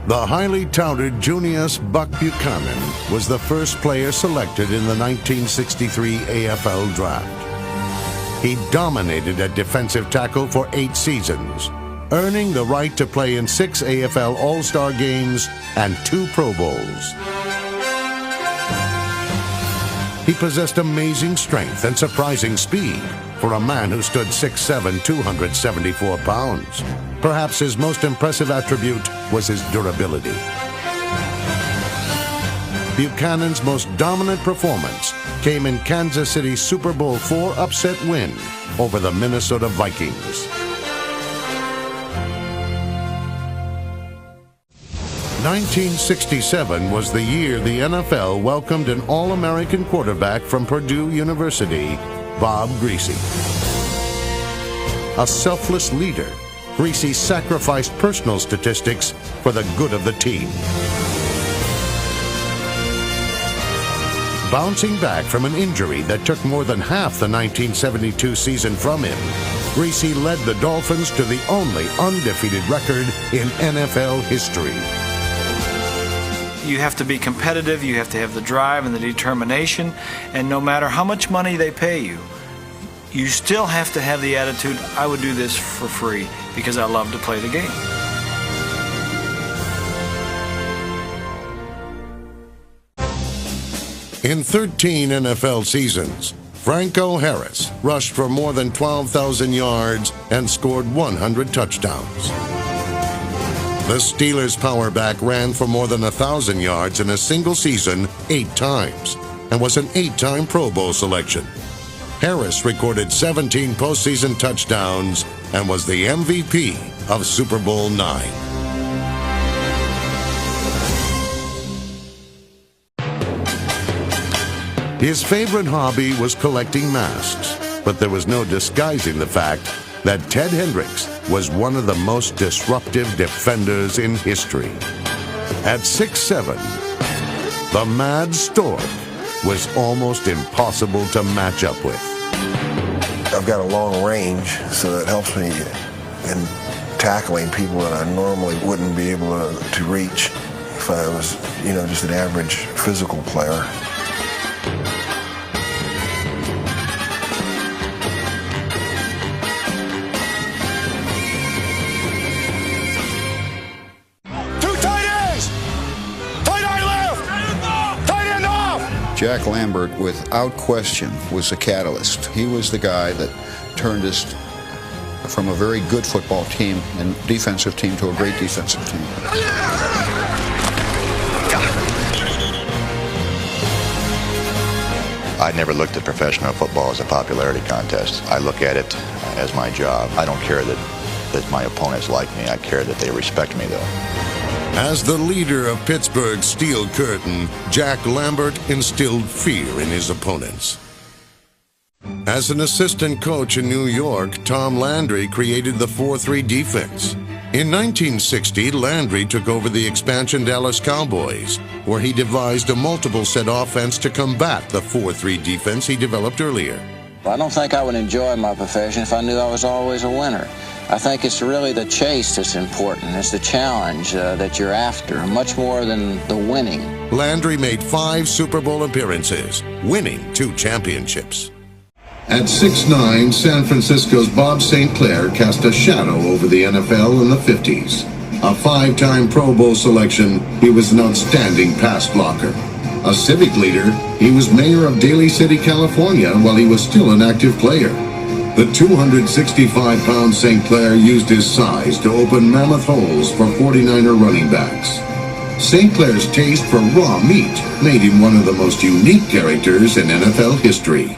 The highly touted Junius Buck Buchanan was the first player selected in the 1963 AFL draft. He dominated at defensive tackle for 8 seasons, earning the right to play in 6 AFL All-Star games and 2 Pro Bowls. He possessed amazing strength and surprising speed for a man who stood 6'7", 274 pounds. Perhaps his most impressive attribute was his durability. Buchanan's most dominant performance came in Kansas City's Super Bowl IV upset win over the Minnesota Vikings. 1967 was the year the NFL welcomed an All-American quarterback from Purdue University, Bob Griese. A selfless leader, Griese sacrificed personal statistics for the good of the team. Bouncing back from an injury that took more than half the 1972 season from him, Griese led the Dolphins to the only undefeated record in NFL history. You have to be competitive, you have to have the drive and the determination, and no matter how much money they pay you, you still have to have the attitude, I would do this for free because I love to play the game. In 13 NFL seasons, Franco Harris rushed for more than 12,000 yards and scored 100 touchdowns. The Steelers' power back ran for more than 1,000 yards in a single season 8 times and was an 8-time Pro Bowl selection. Harris recorded 17 postseason touchdowns and was the MVP of Super Bowl IX. His favorite hobby was collecting masks, but there was no disguising the fact that Ted Hendricks was one of the most disruptive defenders in history. At 6'7", the Mad Stork was almost impossible to match up with. I've got a long range, so that helps me in tackling people that I normally wouldn't be able to reach if I was, just an average physical player. Jack Lambert, without question, was the catalyst. He was the guy that turned us from a very good football team and defensive team to a great defensive team. I never looked at professional football as a popularity contest. I look at it as my job. I don't care that my opponents like me. I care that they respect me, though. As the leader of Pittsburgh's Steel Curtain, Jack Lambert instilled fear in his opponents. As an assistant coach in New York, Tom Landry created the 4-3 defense. In 1960, Landry took over the expansion Dallas Cowboys, where he devised a multiple-set offense to combat the 4-3 defense he developed earlier. I don't think I would enjoy my profession if I knew I was always a winner. I think it's really the chase that's important. It's the challenge that you're after, much more than the winning. Landry made 5 Super Bowl appearances, winning 2 championships. At 6'9", San Francisco's Bob St. Clair cast a shadow over the NFL in the 50s. A 5-time Pro Bowl selection, he was an outstanding pass blocker. A civic leader, he was mayor of Daly City, California, while he was still an active player. The 265-pound St. Clair used his size to open mammoth holes for 49er running backs. St. Clair's taste for raw meat made him one of the most unique characters in NFL history.